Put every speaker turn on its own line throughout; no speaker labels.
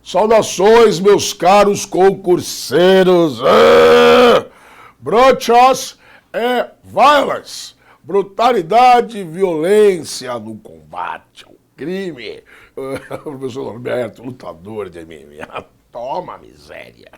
Saudações, meus caros concurseiros. Brochas é violence, brutalidade e violência no combate ao crime. Professor Norberto, lutador de MMA. Toma, miséria.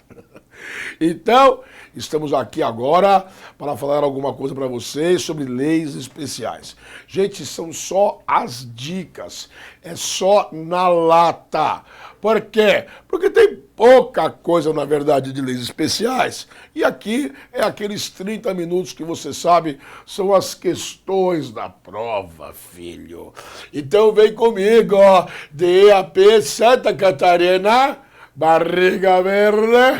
Então, estamos aqui agora para falar alguma coisa para vocês sobre leis especiais. Gente, são só as dicas, é só na lata. Por quê? Porque tem pouca coisa, na verdade, de leis especiais. E aqui é aqueles 30 minutos que você sabe, são as questões da prova, filho. Então vem comigo, ó, DAP Santa Catarina. Barriga verde,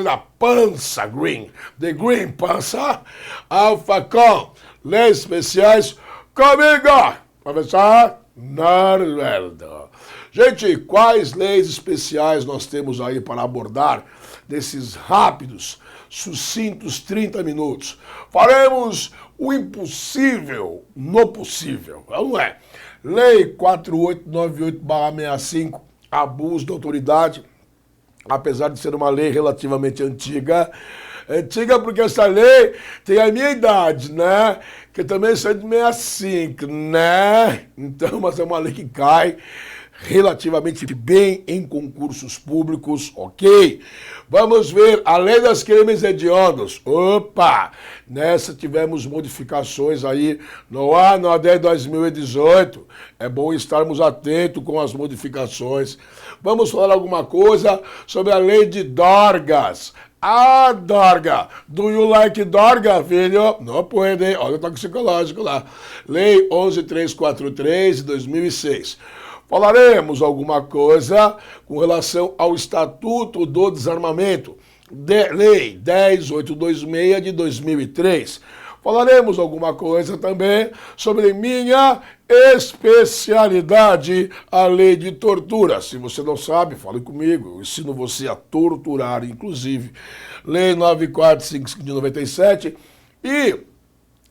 a pança green, the green pança, Alphacom, leis especiais, comigo, professor Norberto. Gente, quais leis especiais nós temos aí para abordar nesses rápidos, sucintos 30 minutos? Faremos o impossível no possível, não é? Lei 4898/65, abuso de autoridade, apesar de ser uma lei relativamente antiga. Antiga porque essa lei tem a minha idade, né? Que eu também sou de 65, né? Então, mas é uma lei que cai relativamente bem em concursos públicos, ok? Vamos ver a lei das crimes hediondos. Opa! Nessa tivemos modificações aí no ano AD 2018. É bom estarmos atentos com as modificações. Vamos falar alguma coisa sobre a lei de dorgas. Ah, dorga! Do you like dorga, filho? Não pode, olha o toxicológico lá. Lei 11343 de 2006. Falaremos alguma coisa com relação ao Estatuto do Desarmamento, Lei 10826 de 2003. Falaremos alguma coisa também sobre minha especialidade, a lei de tortura. Se você não sabe, fale comigo, eu ensino você a torturar, inclusive. Lei 9455 de 97 e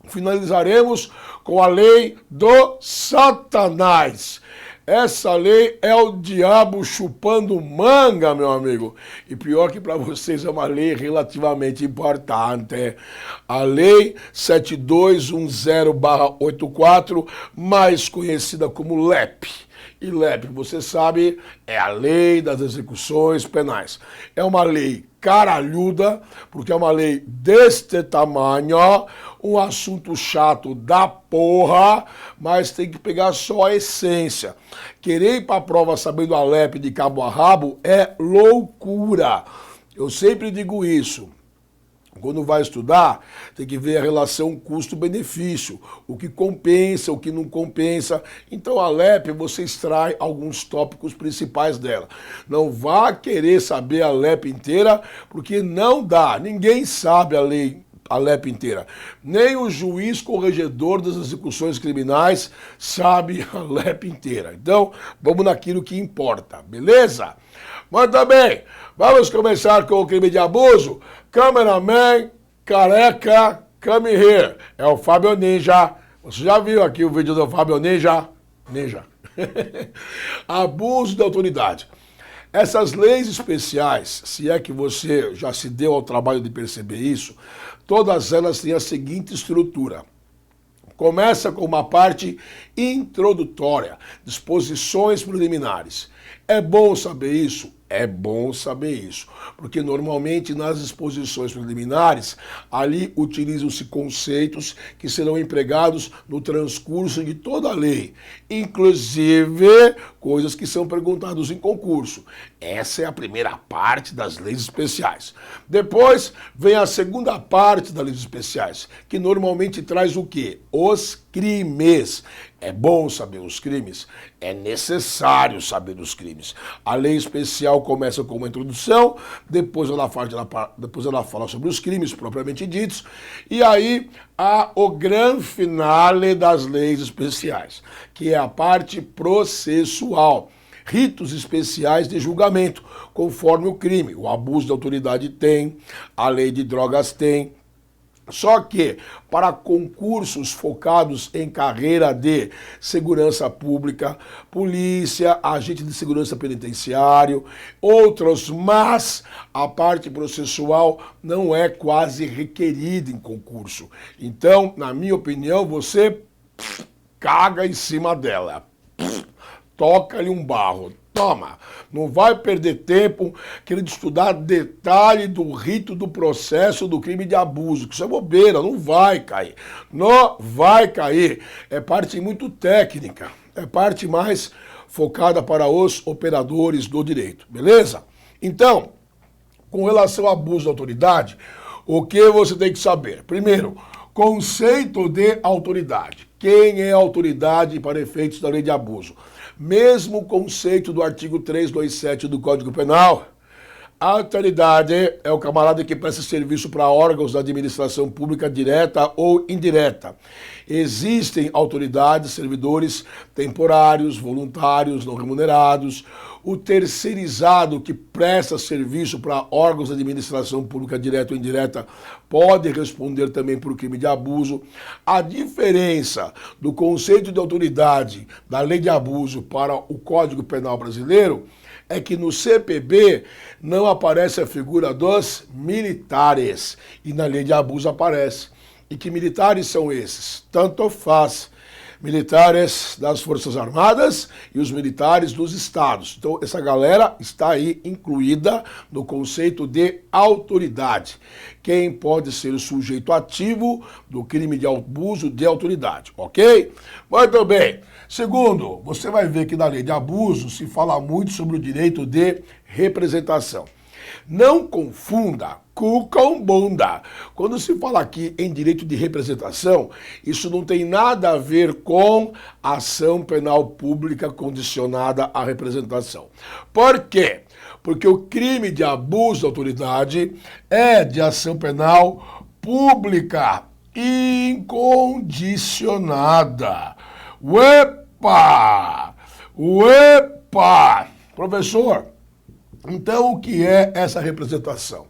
finalizaremos com a lei do Satanás. Essa lei é o diabo chupando manga, meu amigo. E pior que para vocês é uma lei relativamente importante. A lei 7210/84, mais conhecida como LEP. E LEP, você sabe, é a lei das execuções penais. É uma lei caralhuda, porque é uma lei deste tamanho, um assunto chato da porra, mas tem que pegar só a essência. Querer ir para a prova sabendo a LEP de cabo a rabo é loucura. Eu sempre digo isso. Quando vai estudar, tem que ver a relação custo-benefício, o que compensa, o que não compensa. Então a LEP, você extrai alguns tópicos principais dela. Não vá querer saber a LEP inteira, porque não dá. Ninguém sabe a LEP inteira. Nem o juiz corregedor das execuções criminais sabe a LEP inteira. Então, vamos naquilo que importa, beleza? Mas também, vamos começar com o crime de abuso? Cameraman, careca, come here. É o Fábio Ninja. Você já viu aqui o vídeo do Fábio Ninja? Abuso de autoridade. Essas leis especiais, se é que você já se deu ao trabalho de perceber isso, todas elas têm a seguinte estrutura. Começa com uma parte introdutória, disposições preliminares. É bom saber isso? É bom saber isso, porque normalmente nas exposições preliminares, ali utilizam-se conceitos que serão empregados no transcurso de toda a lei, inclusive coisas que são perguntadas em concurso. Essa é a primeira parte das leis especiais. Depois vem a segunda parte das leis especiais, que normalmente traz o quê? Os crimes. É bom saber os crimes? É necessário saber os crimes. A lei especial começa com uma introdução, depois ela fala sobre os crimes propriamente ditos, e aí há o grande finale das leis especiais, que é a parte processual. Ritos especiais de julgamento, conforme o crime. O abuso de autoridade tem, a lei de drogas tem, Só que para concursos focados em carreira de segurança pública, polícia, agente de segurança penitenciário, outros, mas a parte processual não é quase requerida em concurso. Então, na minha opinião, você caga em cima dela. Toca-lhe um barro. Toma, não vai perder tempo querendo estudar detalhe do rito do processo do crime de abuso, que isso é bobeira, não vai cair. Não vai cair. É parte muito técnica, é parte mais focada para os operadores do direito, beleza? Então, com relação ao abuso de autoridade, o que você tem que saber? Primeiro, conceito de autoridade. Quem é autoridade para efeitos da lei de abuso? Mesmo conceito do artigo 327 do Código Penal, a autoridade é o camarada que presta serviço para órgãos da administração pública direta ou indireta. Existem autoridades, servidores temporários, voluntários, não remunerados. O terceirizado que presta serviço para órgãos da administração pública direta ou indireta pode responder também por crime de abuso. A diferença do conceito de autoridade da lei de abuso para o Código Penal brasileiro é que no CPB não aparece a figura dos militares e na lei de abuso aparece. E que militares são esses? Tanto faz. Militares das Forças Armadas e os militares dos estados. Então, essa galera está aí incluída no conceito de autoridade. Quem pode ser o sujeito ativo do crime de abuso de autoridade, ok? Muito bem. Segundo, você vai ver que na lei de abuso se fala muito sobre o direito de representação. Não confunda cu com bunda. Quando se fala aqui em direito de representação, isso não tem nada a ver com ação penal pública condicionada à representação. Por quê? Porque o crime de abuso de autoridade é de ação penal pública incondicionada. Uepa! Uepa! Professor, então o que é essa representação?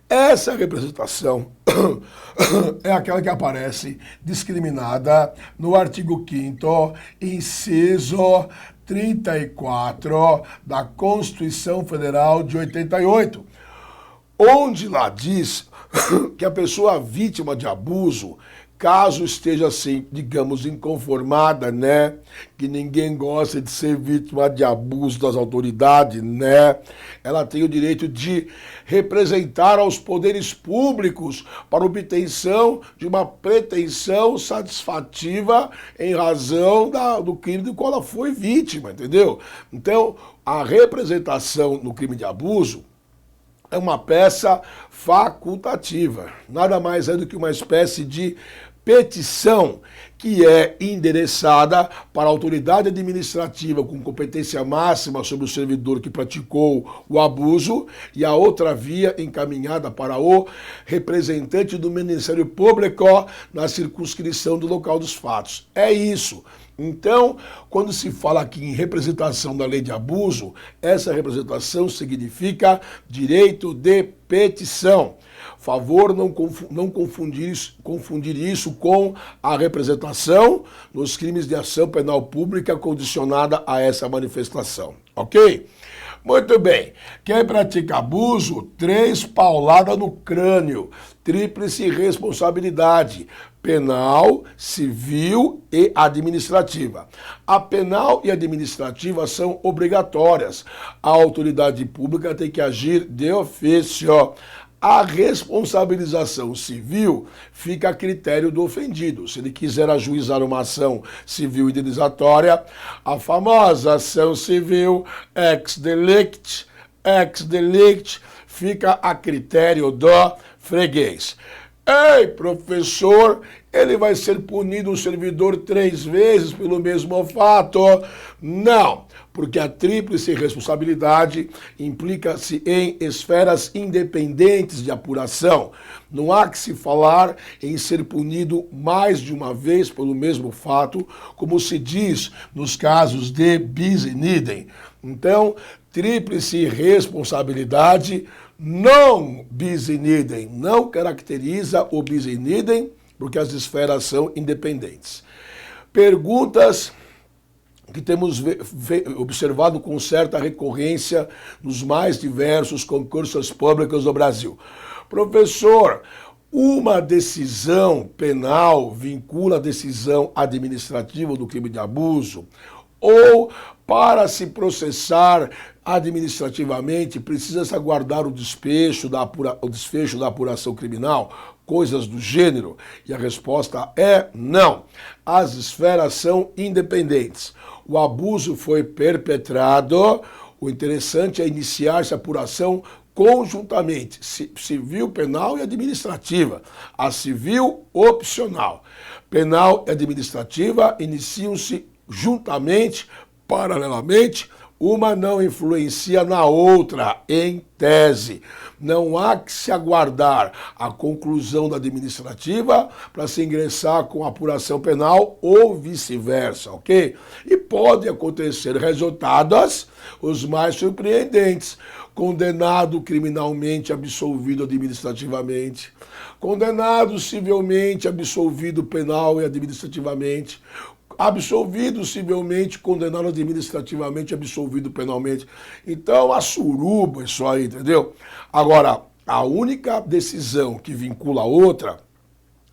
Essa representação é aquela que aparece discriminada no artigo 5º, inciso 34 da Constituição Federal de 88, onde lá diz que a pessoa vítima de abuso, caso esteja assim, digamos, inconformada, né? Que ninguém gosta de ser vítima de abuso das autoridades, né? Ela tem o direito de representar aos poderes públicos para obtenção de uma pretensão satisfativa em razão do crime do qual ela foi vítima, entendeu? Então, a representação no crime de abuso é uma peça facultativa. Nada mais é do que uma espécie de petição que é endereçada para a autoridade administrativa com competência máxima sobre o servidor que praticou o abuso e a outra via encaminhada para o representante do Ministério Público na circunscrição do local dos fatos. É isso. Então, quando se fala aqui em representação da lei de abuso, essa representação significa direito de petição. Favor não confundir isso com a representação nos crimes de ação penal pública condicionada a essa manifestação, ok? Muito bem. Quem pratica abuso, 3 pauladas no crânio, tríplice responsabilidade, penal, civil e administrativa. A penal e administrativa são obrigatórias. A autoridade pública tem que agir de ofício. A responsabilização civil fica a critério do ofendido. Se ele quiser ajuizar uma ação civil indenizatória, a famosa ação civil ex-delict, fica a critério do freguês. Ei, professor, ele vai ser punido o servidor 3 vezes pelo mesmo fato? Não, porque a tríplice responsabilidade implica-se em esferas independentes de apuração. Não há que se falar em ser punido mais de uma vez pelo mesmo fato, como se diz nos casos de bis in idem. Então, tríplice responsabilidade, não bis in idem, não caracteriza o bis in idem, porque as esferas são independentes. Perguntas que temos observado com certa recorrência nos mais diversos concursos públicos do Brasil. Professor, uma decisão penal vincula a decisão administrativa do crime de abuso? Ou, para se processar administrativamente, precisa-se aguardar o desfecho da apuração criminal? Coisas do gênero? E a resposta é não. As esferas são independentes. O abuso foi perpetrado, o interessante é iniciar-se a apuração conjuntamente, civil, penal e administrativa. A civil, opcional. Penal e administrativa iniciam-se juntamente, paralelamente, uma não influencia na outra, em tese. Não há que se aguardar a conclusão da administrativa para se ingressar com a apuração penal ou vice-versa, ok? E pode acontecer resultados os mais surpreendentes. Condenado criminalmente, absolvido administrativamente. Condenado civilmente, absolvido penal e administrativamente. Absolvido civilmente, condenado administrativamente, absolvido penalmente. Então, a suruba, isso aí, entendeu? Agora, a única decisão que vincula a outra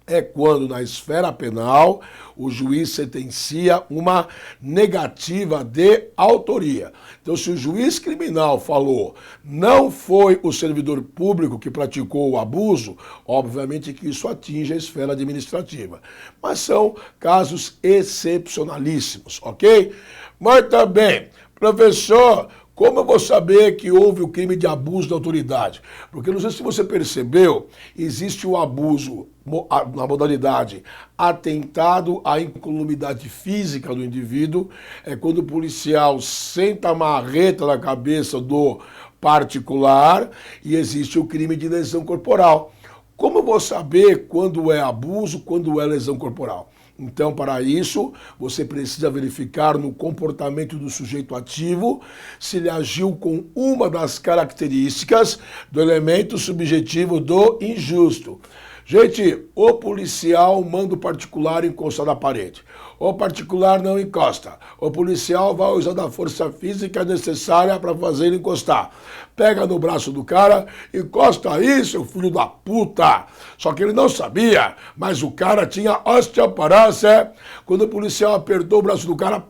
é quando, na esfera penal, o juiz sentencia uma negativa de autoria. Então, se o juiz criminal falou não foi o servidor público que praticou o abuso, obviamente que isso atinge a esfera administrativa. Mas são casos excepcionalíssimos, ok? Muito bem. Professor, como eu vou saber que houve o crime de abuso da autoridade? Porque não sei se você percebeu, existe o abuso na modalidade atentado à incolumidade física do indivíduo, é quando o policial senta a marreta na cabeça do particular, e existe o crime de lesão corporal. Como eu vou saber quando é abuso, quando é lesão corporal? Então, para isso, você precisa verificar no comportamento do sujeito ativo se ele agiu com uma das características do elemento subjetivo do injusto. Gente, o policial manda o particular encostar na parede. O particular não encosta. O policial vai usar a força física necessária para fazer ele encostar. Pega no braço do cara, encosta aí, seu filho da puta. Só que ele não sabia, mas o cara tinha osteoporose. Quando o policial apertou o braço do cara,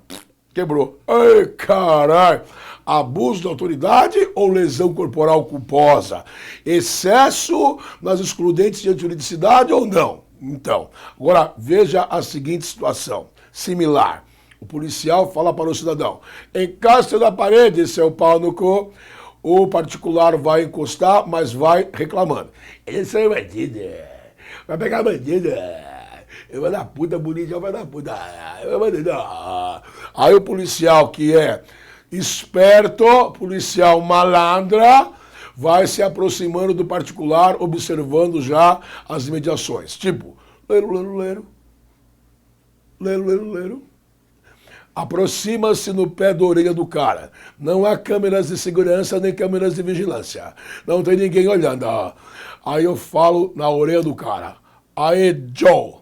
quebrou. Ai, caralho. Abuso de autoridade ou lesão corporal culposa? Excesso nas excludentes de antijuridicidade ou não? Então, agora veja a seguinte situação, similar. O policial fala para o cidadão, encoste na parede, seu pau no cu. O particular vai encostar, mas vai reclamando. Esse é bandido, vai pegar bandido. Eu vou dar puta, bonitinho, vai dar puta. Aí o policial que é esperto, policial malandra, vai se aproximando do particular, observando já as imediações. Tipo, lero, lero, lero, lero, lero, lero. Aproxima-se no pé da orelha do cara. Não há câmeras de segurança nem câmeras de vigilância. Não tem ninguém olhando. Aí eu falo na orelha do cara. Aí, Joe,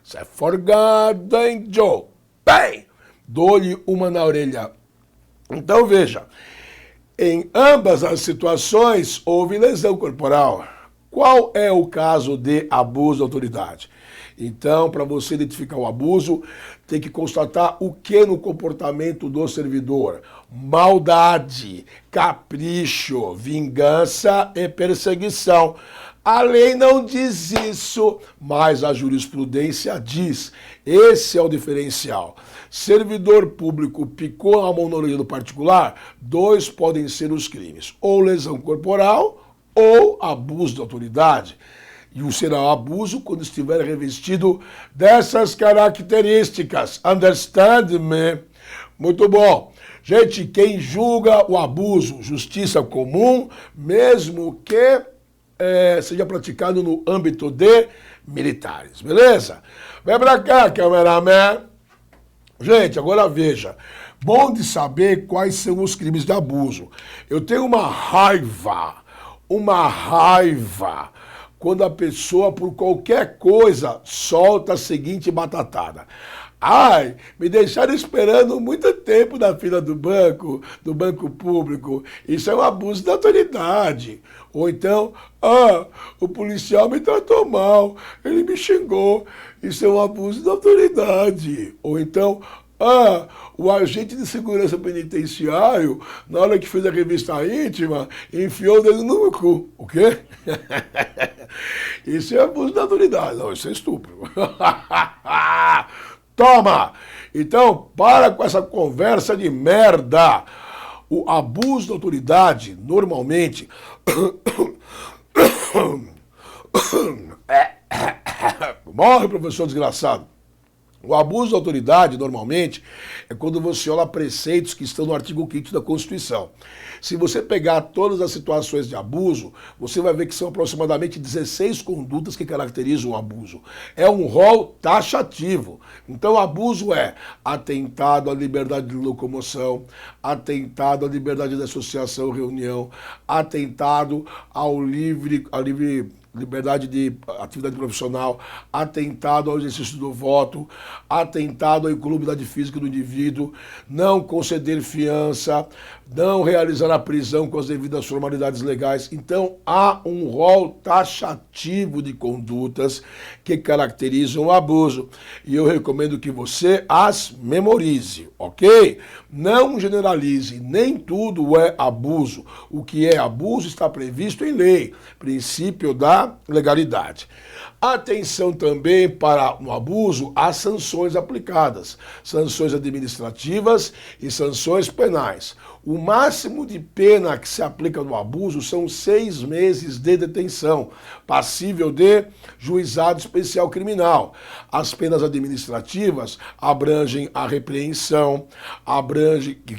você é forgado, hein, Joe? Bem! Dou-lhe uma na orelha. Então, veja, em ambas as situações houve lesão corporal. Qual é o caso de abuso de autoridade? Então, para você identificar o abuso, tem que constatar o que no comportamento do servidor? Maldade, capricho, vingança e perseguição. A lei não diz isso, mas a jurisprudência diz. Esse é o diferencial. Servidor público picou a mão na orelha do particular, dois podem ser os crimes, ou lesão corporal ou abuso de autoridade. E o será abuso quando estiver revestido dessas características. Understand me? Muito bom. Gente, quem julga o abuso, justiça comum, mesmo que seja praticado no âmbito de militares, beleza? Vem pra cá, cameraman. Gente, agora veja, Bom de saber quais são os crimes de abuso. Eu tenho uma raiva quando a pessoa, por qualquer coisa, solta a seguinte batatada. Ai, me deixaram esperando muito tempo na fila do banco público. Isso é um abuso da autoridade. Ou então, o policial me tratou mal, ele me xingou. Isso é um abuso da autoridade. Ou então, o agente de segurança penitenciário, na hora que fez a revista íntima, enfiou o dedo no meu cu. O quê? Isso é abuso da autoridade. Não, isso é estupro. Toma! Então, para com essa conversa de merda. O abuso da autoridade, normalmente... Morre, professor desgraçado. O abuso da autoridade, normalmente, é quando você olha preceitos que estão no artigo 5º da Constituição. Se você pegar todas as situações de abuso, você vai ver que são aproximadamente 16 condutas que caracterizam o abuso. É um rol taxativo. Então, abuso é atentado à liberdade de locomoção, atentado à liberdade de associação e reunião, atentado à liberdade de atividade profissional, atentado ao exercício do voto, atentado à incolumidade física do indivíduo, não conceder fiança, não realizar a prisão com as devidas formalidades legais. Então, há um rol taxativo de condutas que caracterizam o abuso. E eu recomendo que você as memorize, ok? Não generalize, nem tudo é abuso. O que é abuso está previsto em lei, princípio da legalidade. Atenção também para o abuso às sanções aplicadas, sanções administrativas e sanções penais. O máximo de pena que se aplica no abuso são 6 meses de detenção, passível de juizado especial criminal. As penas administrativas abrangem a repreensão,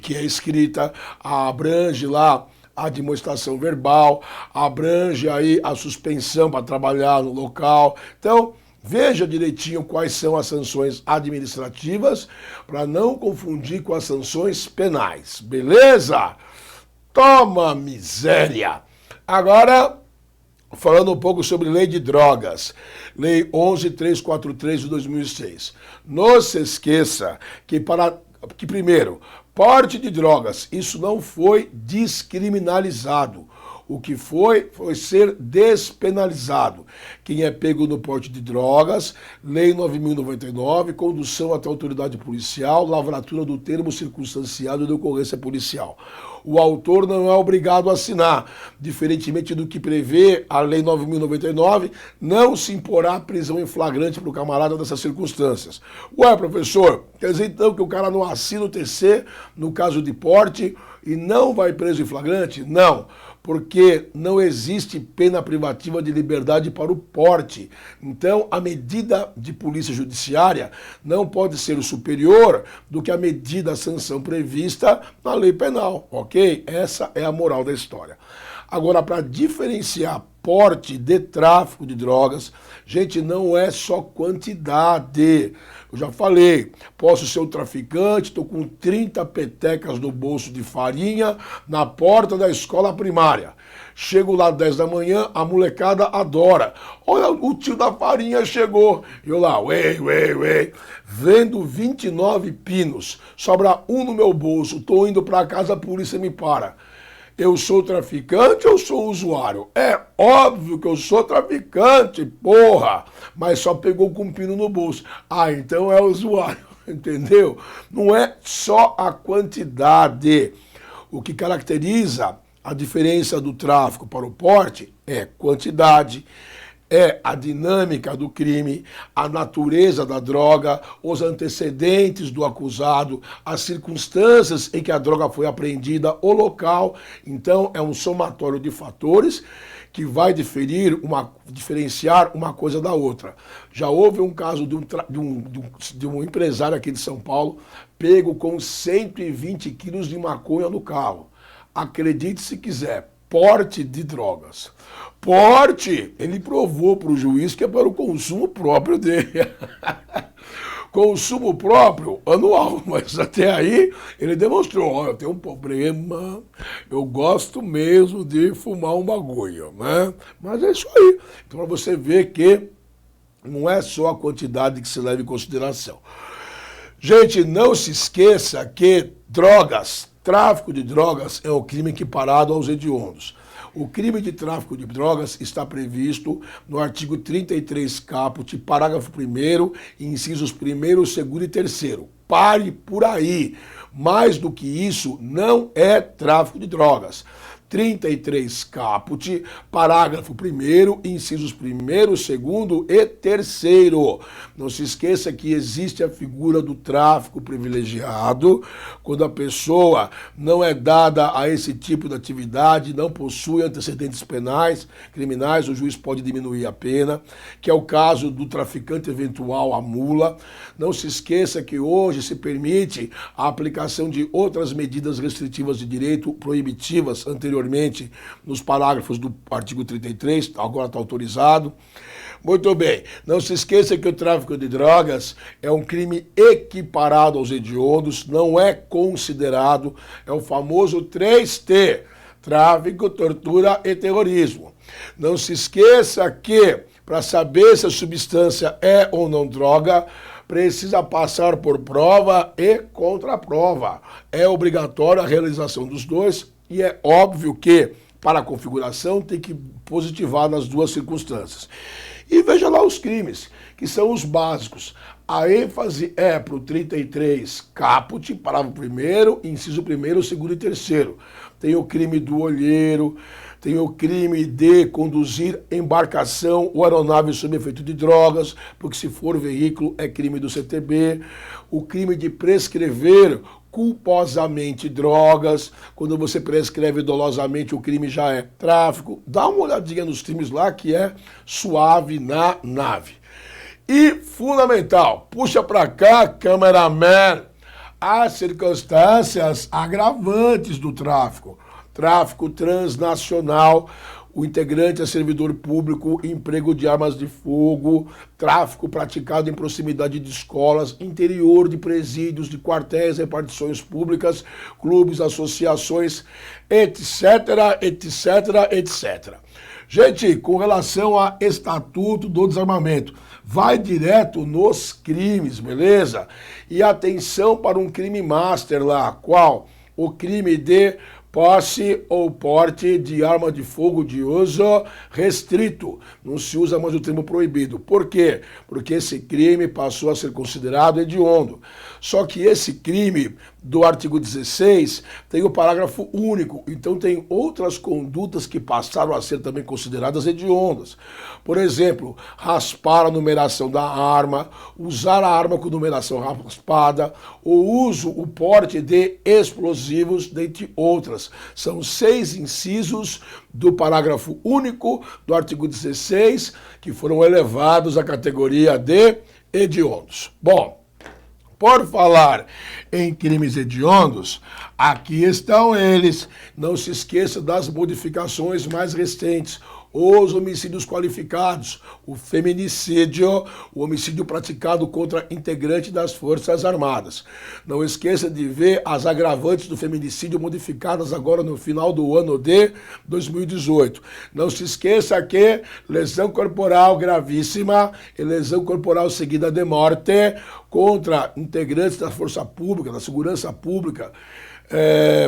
que é escrita, abrange lá a demonstração verbal, abrange aí a suspensão para trabalhar no local. Então, veja direitinho quais são as sanções administrativas para não confundir com as sanções penais. Beleza? Toma miséria! Agora, falando um pouco sobre lei de drogas, lei 11.343 de 2006. Não se esqueça que primeiro, porte de drogas, isso não foi descriminalizado. O que foi ser despenalizado. Quem é pego no porte de drogas, Lei 9.099, condução até a autoridade policial, lavratura do termo circunstanciado de ocorrência policial. O autor não é obrigado a assinar. Diferentemente do que prevê a Lei 9.099, não se imporá prisão em flagrante para o camarada nessas circunstâncias. Ué, professor, quer dizer então que o cara não assina o TC no caso de porte e não vai preso em flagrante? Não, porque não existe pena privativa de liberdade para o porte. Então, a medida de polícia judiciária não pode ser superior do que a medida, a sanção prevista na lei penal, ok? Essa é a moral da história. Agora, para diferenciar porte de tráfico de drogas, gente, não é só quantidade. Eu já falei, posso ser um traficante, estou com 30 petecas no bolso de farinha na porta da escola primária. Chego lá às 10 da manhã, a molecada adora. Olha, o tio da farinha chegou. Eu lá, vendo 29 pinos, sobra um no meu bolso, estou indo para casa, a polícia me para. Eu sou traficante ou sou usuário? É óbvio que eu sou traficante, porra! Mas só pegou com um pino no bolso. Ah, então é usuário, entendeu? Não é só a quantidade. O que caracteriza a diferença do tráfico para o porte é quantidade, é a dinâmica do crime, a natureza da droga, os antecedentes do acusado, as circunstâncias em que a droga foi apreendida, o local. Então, é um somatório de fatores que vai diferenciar uma coisa da outra. Já houve um caso de um empresário aqui de São Paulo pego com 120 quilos de maconha no carro. Acredite se quiser, porte de drogas. Porte, ele provou para o juiz que é para o consumo próprio dele. consumo próprio anual, mas até aí ele demonstrou, olha, eu tenho um problema, eu gosto mesmo de fumar um bagulho, né? Mas é isso aí. Então para você ver que não é só a quantidade que se leva em consideração. Gente, não se esqueça que drogas, tráfico de drogas é um crime equiparado aos hediondos. O crime de tráfico de drogas está previsto no artigo 33 caput, parágrafo 1º, incisos 1º, 2º e 3º. Pare por aí. Mais do que isso, não é tráfico de drogas. 33 caput, parágrafo 1º, incisos 1º, 2º e 3º. Não se esqueça que existe a figura do tráfico privilegiado, quando a pessoa não é dada a esse tipo de atividade, não possui antecedentes penais, criminais, o juiz pode diminuir a pena, que é o caso do traficante eventual, a mula. Não se esqueça que hoje se permite a aplicação de outras medidas restritivas de direito proibitivas anteriormente nos parágrafos do artigo 33, agora está autorizado. Muito bem, não se esqueça que o tráfico de drogas é um crime equiparado aos hediondos, não é considerado, é o famoso 3T, tráfico, tortura e terrorismo. Não se esqueça que, para saber se a substância é ou não droga, precisa passar por prova e contraprova. É obrigatória a realização dos dois e é óbvio que, para a configuração, tem que positivar nas duas circunstâncias. E veja lá os crimes, que são os básicos. A ênfase é para o 33 caput, parágrafo 1º, inciso 1º, 2º e 3º. Tem o crime do olheiro, tem o crime de conduzir embarcação ou aeronave sob efeito de drogas, porque se for veículo é crime do CTB. O crime de prescrever culposamente drogas, quando você prescreve dolosamente o crime já é tráfico. Dá uma olhadinha nos crimes lá que é suave na nave. E fundamental, puxa pra cá, cameraman, as circunstâncias agravantes do tráfico. Tráfico transnacional, o integrante é servidor público, emprego de armas de fogo, tráfico praticado em proximidade de escolas, interior de presídios, de quartéis, repartições públicas, clubes, associações, etc, etc, etc. Gente, com relação a Estatuto do Desarmamento, vai direto nos crimes, beleza? E atenção para um crime master lá, qual? O crime de posse ou porte de arma de fogo de uso restrito. Não se usa mais o termo proibido. Por quê? Porque esse crime passou a ser considerado hediondo. Só que esse crime do artigo 16 tem o parágrafo único, então tem outras condutas que passaram a ser também consideradas hediondas. Por exemplo, raspar a numeração da arma, usar a arma com numeração raspada, o uso, o porte de explosivos, dentre outras. São 6 incisos do parágrafo único do artigo 16 que foram elevados à categoria de hediondos. Bom, por falar em crimes hediondos, aqui estão eles. Não se esqueça das modificações mais recentes. Os homicídios qualificados, o feminicídio, o homicídio praticado contra integrante das Forças Armadas. Não esqueça de ver as agravantes do feminicídio modificadas agora no final do ano de 2018. Não se esqueça que lesão corporal gravíssima e lesão corporal seguida de morte contra integrantes da Força Pública, da Segurança Pública,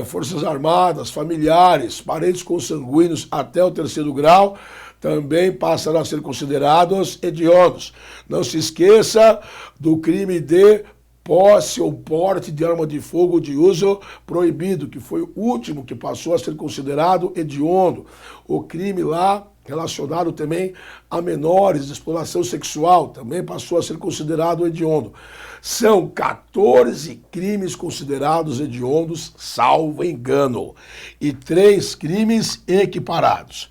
Forças Armadas, familiares, parentes consanguíneos até o 3º grau, também passarão a ser considerados hediondos. Não se esqueça do crime de posse ou porte de arma de fogo de uso proibido, que foi o último que passou a ser considerado hediondo. O crime lá relacionado também a menores, de exploração sexual, também passou a ser considerado hediondo. São 14 crimes considerados hediondos, salvo engano, e 3 crimes equiparados.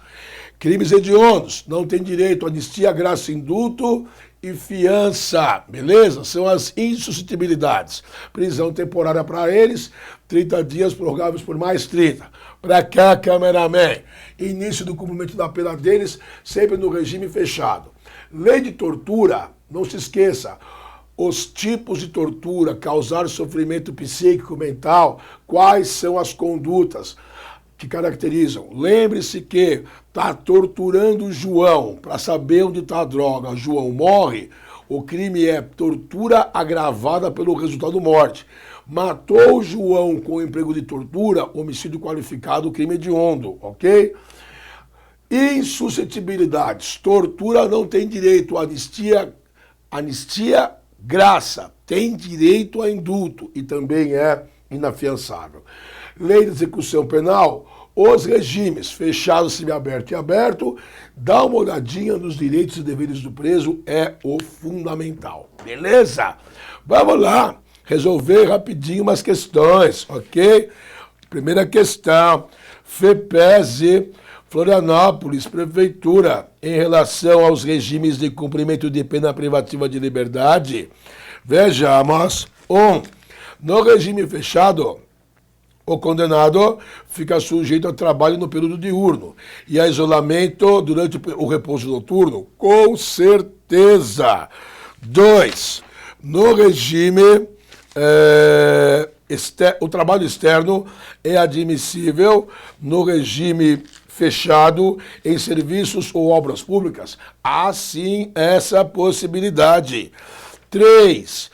Crimes hediondos não têm direito a anistia, graça, indulto e fiança, beleza? São as insuscetibilidades. Prisão temporária para eles, 30 dias prorrogáveis por mais 30. Para cá, cameraman. Início do cumprimento da pena deles, sempre no regime fechado. Lei de tortura, não se esqueça, os tipos de tortura, causar sofrimento psíquico, mental, quais são as condutas que caracterizam. Lembre-se que está torturando o João para saber onde está a droga. João morre, o crime é tortura agravada pelo resultado morte. Matou o João com emprego de tortura, homicídio qualificado, crime hediondo, ok? Insuscetibilidades. Tortura não tem direito à anistia, graça. Tem direito a indulto e também é inafiançável. Lei de execução penal, os regimes fechado, semiaberto e aberto, dá uma olhadinha nos direitos e deveres do preso, é o fundamental. Beleza? Vamos lá resolver rapidinho umas questões, ok? Primeira questão, FEPESE, Florianópolis, Prefeitura, em relação aos regimes de cumprimento de pena privativa de liberdade. Vejamos. 1. No regime fechado, o condenado fica sujeito a trabalho no período diurno e a isolamento durante o repouso noturno, com certeza. 2. No regime, o trabalho externo é admissível no regime fechado em serviços ou obras públicas. Há sim essa possibilidade. 3.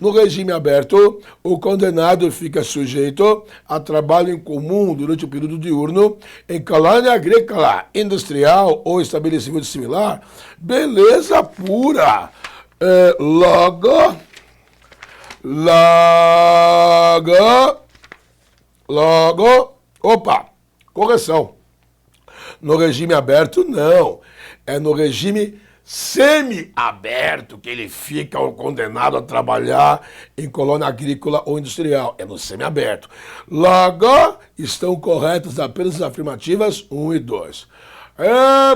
No regime aberto, o condenado fica sujeito a trabalho em comum durante o período diurno em colônia agrícola, industrial ou estabelecimento similar. Beleza pura! Logo, opa, correção. No regime aberto, não. É no regime semi-aberto que ele fica condenado a trabalhar em colônia agrícola ou industrial. É no semi-aberto. Logo, estão corretas apenas as afirmativas 1 e 2.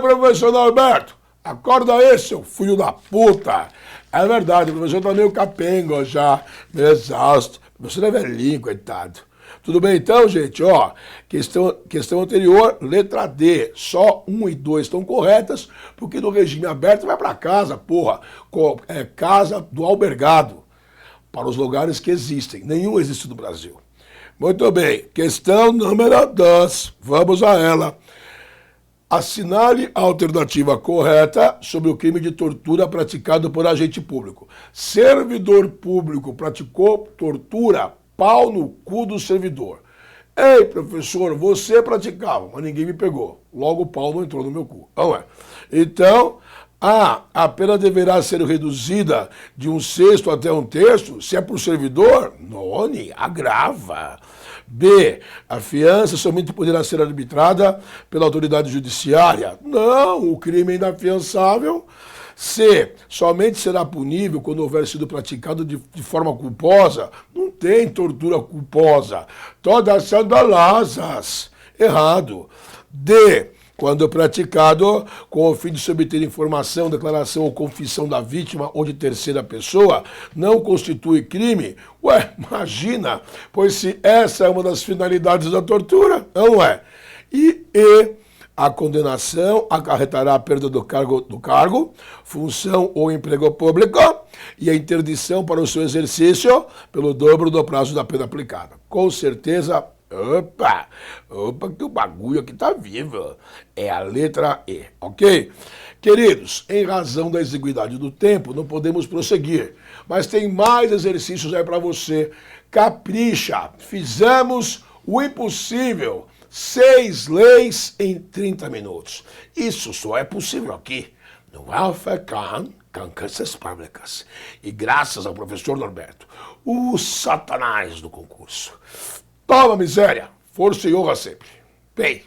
Professor Norberto, acorda aí, seu filho da puta. É verdade, o professor tá meio capengo já, meio exausto. O professor é velhinho, coitado. Tudo bem então, gente? Ó, questão anterior, letra D. Só 1 e 2 estão corretas, porque no regime aberto vai para casa, porra. Casa do albergado, para os lugares que existem. Nenhum existe no Brasil. Muito bem, questão número 2. Vamos a ela. Assinale a alternativa correta sobre o crime de tortura praticado por agente público. Servidor público praticou tortura, pau no cu do servidor. Ei, professor, você praticava, mas ninguém me pegou. Logo o pau não entrou no meu cu. Não é? Então, a pena deverá ser reduzida de 1/6 até 1/3. Se é por servidor, none, agrava. B. A fiança somente poderá ser arbitrada pela autoridade judiciária. Não, o crime é inafiançável. C. Somente será punível quando houver sido praticado de forma culposa. Não tem tortura culposa. Todas são dolosas. Errado. D. Quando praticado com o fim de se obter informação, declaração ou confissão da vítima ou de terceira pessoa, não constitui crime? Ué, imagina, pois se essa é uma das finalidades da tortura, não é? E a condenação acarretará a perda do cargo, função ou emprego público e a interdição para o seu exercício pelo dobro do prazo da pena aplicada. Com certeza, opa, que o bagulho aqui tá vivo. É a letra E, ok? Queridos, em razão da exiguidade do tempo, não podemos prosseguir, mas tem mais exercícios aí para você. Capricha, fizemos o impossível. 6 leis em 30 minutos. Isso só é possível aqui, no Alpha Khan Concursos Públicas. E graças ao professor Norberto, o satanás do concurso. Toma, miséria, força e honra sempre. Bem.